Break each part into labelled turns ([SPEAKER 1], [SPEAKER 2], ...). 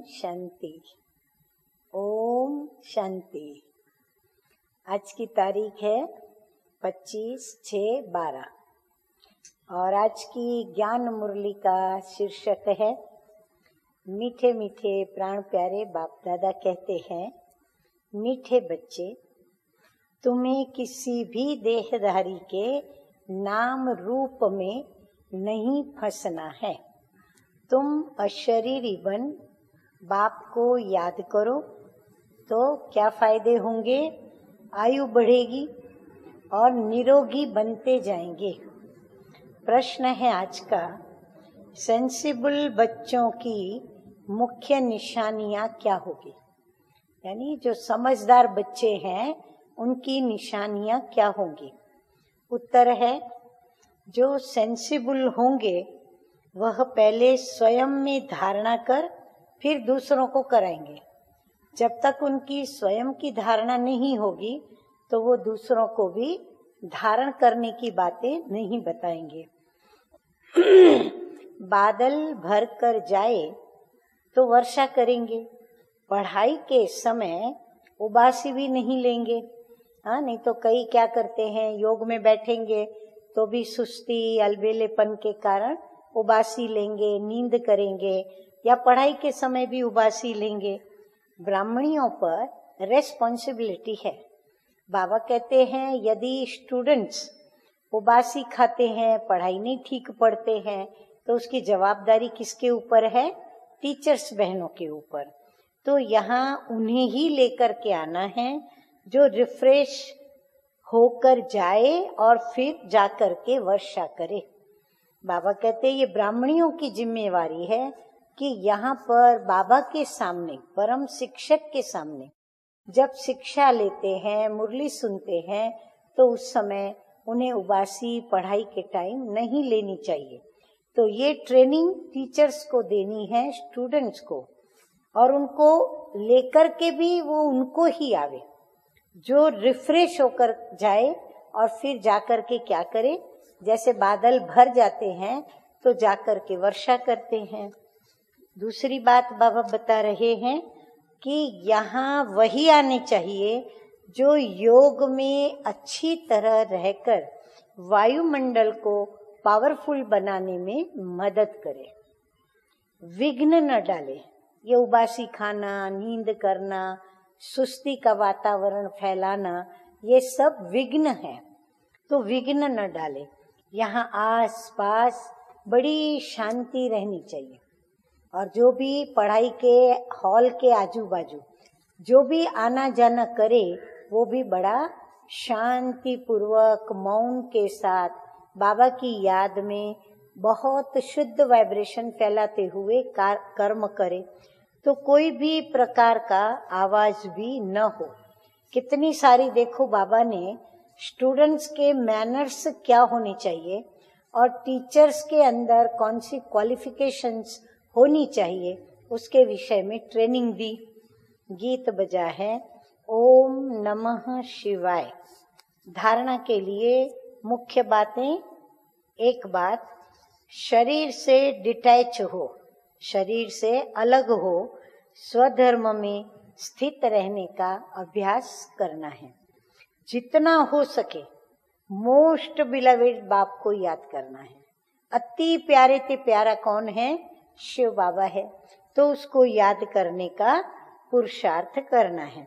[SPEAKER 1] शांति। ओम शांति। आज की तारीख है 25/6/12 और आज की ज्ञान मुरली का शीर्षक है मीठे मीठे प्राण प्यारे बाप दादा कहते हैं, मीठे बच्चे, तुम्हें किसी भी देहधारी के नाम रूप में नहीं फंसना है। तुम अशरीरी बन बाप को याद करो तो क्या फायदे होंगे, आयु बढ़ेगी और निरोगी बनते जाएंगे। प्रश्न है आज का, सेंसिबल बच्चों की मुख्य निशानियां क्या होगी, यानी जो समझदार बच्चे हैं उनकी निशानियां क्या होंगी। उत्तर है, जो सेंसिबल होंगे वह पहले स्वयं में धारणा कर फिर दूसरों को कराएंगे। जब तक उनकी स्वयं की धारणा नहीं होगी तो वो दूसरों को भी धारण करने की बातें नहीं बताएंगे। बादल भर कर जाए तो वर्षा करेंगे, पढ़ाई के समय उबासी भी नहीं लेंगे। हाँ, नहीं तो कई क्या करते हैं, योग में बैठेंगे तो भी सुस्ती अलबेलेपन के कारण उबासी लेंगे, नींद करेंगे या पढ़ाई के समय भी उबासी लेंगे। ब्राह्मणियों पर रेस्पॉन्सिबिलिटी है। बाबा कहते हैं, यदि स्टूडेंट्स उबासी खाते हैं, पढ़ाई नहीं ठीक पढ़ते हैं, तो उसकी जवाबदारी किसके ऊपर है? टीचर्स बहनों के ऊपर। तो यहाँ उन्हें ही लेकर के आना है जो रिफ्रेश होकर जाए और फिर जाकर के वर्षा करे। बाबा कहते हैं, ये ब्राह्मणियों की जिम्मेवारी है कि यहाँ पर बाबा के सामने, परम शिक्षक के सामने जब शिक्षा लेते हैं, मुरली सुनते हैं, तो उस समय उन्हें उबासी पढ़ाई के टाइम नहीं लेनी चाहिए। तो ये ट्रेनिंग टीचर्स को देनी है, स्टूडेंट्स को, और उनको लेकर के भी वो उनको ही आवे जो रिफ्रेश होकर जाए और फिर जाकर के क्या करे। जैसे बादल भर जाते हैं तो जाकर के वर्षा करते हैं। दूसरी बात बाबा बता रहे हैं कि यहाँ वही आने चाहिए जो योग में अच्छी तरह रहकर वायुमंडल को पावरफुल बनाने में मदद करे, विघ्न न डाले। ये उबासी खाना, नींद करना, सुस्ती का वातावरण फैलाना, ये सब विघ्न है। तो विघ्न न डाले। यहाँ आस पास बड़ी शांति रहनी चाहिए और जो भी पढ़ाई के हॉल के आजू बाजू जो भी आना जाना करे वो भी बड़ा शांति पूर्वक मौन के साथ बाबा की याद में बहुत शुद्ध वाइब्रेशन फैलाते हुए कर्म करे, तो कोई भी प्रकार का आवाज भी न हो। कितनी सारी देखो बाबा ने स्टूडेंट्स के मैनर्स क्या होने चाहिए और टीचर्स के अंदर कौन सी क्वालिफिकेशंस होनी चाहिए उसके विषय में ट्रेनिंग दी। गीत बजा है ओम नमः शिवाय। धारणा के लिए मुख्य बातें, एक बात, शरीर से डिटैच हो, शरीर से अलग हो, स्वधर्म में स्थित रहने का अभ्यास करना है। जितना हो सके मोस्ट बिलवेड बाप को याद करना है। अति प्यारे ते प्यारा कौन है? शिव बाबा है। तो उसको याद करने का पुरुषार्थ करना है।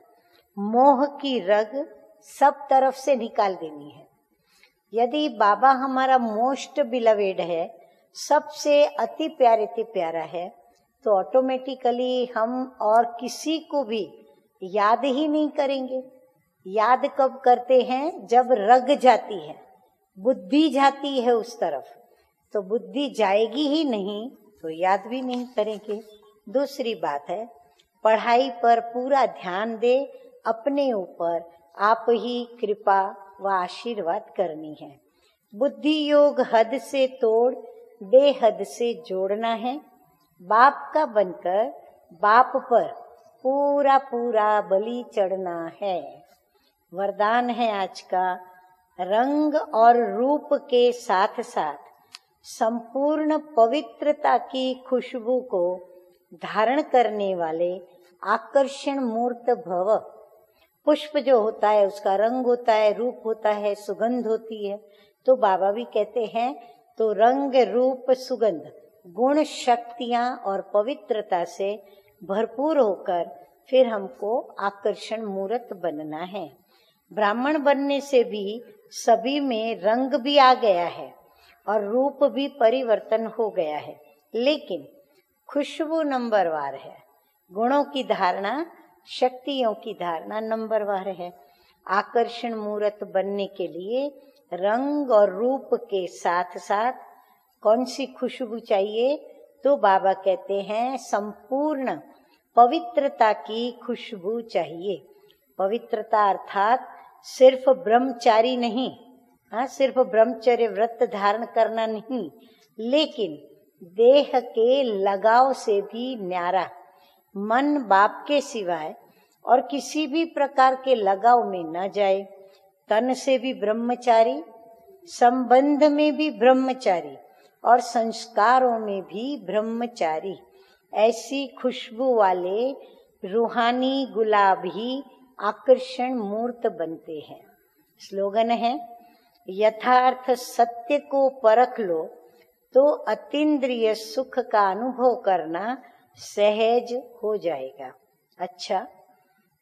[SPEAKER 1] मोह की रग सब तरफ से निकाल देनी है। यदि बाबा हमारा मोस्ट बिलवेड है, सबसे अति प्यारे ते प्यारा है, तो ऑटोमेटिकली हम और किसी को भी याद ही नहीं करेंगे। याद कब करते हैं? जब रग जाती है, बुद्धि जाती है उस तरफ, तो बुद्धि जाएगी ही नहीं तो याद भी नहीं करेंगे। दूसरी बात है, पढ़ाई पर पूरा ध्यान दे, अपने ऊपर आप ही कृपा व आशीर्वाद करनी है। बुद्धि योग हद से तोड़ बेहद से जोड़ना है। बाप का बनकर बाप पर पूरा पूरा बलि चढ़ना है। वरदान है आज का, रंग और रूप के साथ साथ संपूर्ण पवित्रता की खुशबू को धारण करने वाले आकर्षण मूर्त भव। पुष्प जो होता है उसका रंग होता है, रूप होता है, सुगंध होती है। तो बाबा भी कहते हैं तो रंग रूप सुगंध गुण शक्तियां और पवित्रता से भरपूर होकर फिर हमको आकर्षण मूर्त बनना है। ब्राह्मण बनने से भी सभी में रंग भी आ गया है और रूप भी परिवर्तन हो गया है, लेकिन खुशबू नंबरवार है। गुणों की धारणा, शक्तियों की धारणा नंबरवार है। आकर्षण मूर्त बनने के लिए रंग और रूप के साथ साथ कौन सी खुशबू चाहिए? तो बाबा कहते हैं संपूर्ण पवित्रता की खुशबू चाहिए। पवित्रता अर्थात सिर्फ ब्रह्मचारी नहीं, हाँ, सिर्फ ब्रह्मचर्य व्रत धारण करना नहीं, लेकिन देह के लगाव से भी न्यारा, मन बाप के सिवाय और किसी भी प्रकार के लगाव में न जाए। तन से भी ब्रह्मचारी, संबंध में भी ब्रह्मचारी और संस्कारों में भी ब्रह्मचारी। ऐसी खुशबू वाले रूहानी गुलाब ही आकर्षण मूर्त बनते हैं। स्लोगन है, यथार्थ सत्य को परख लो तो अतीन्द्रिय सुख का अनुभव करना सहज हो जाएगा। अच्छा,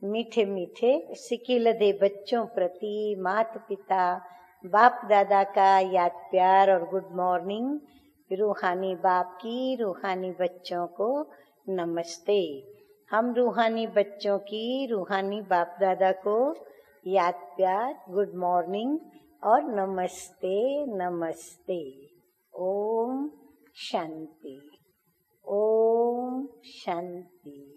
[SPEAKER 1] मीठे मीठे सिकिलधे बच्चों प्रति माता पिता बाप दादा का याद प्यार और गुड मॉर्निंग। रूहानी बाप की रूहानी बच्चों को नमस्ते। हम रूहानी बच्चों की रूहानी बाप दादा को याद प्यार, गुड मॉर्निंग और नमस्ते नमस्ते। ओम शांति, ओम शांति।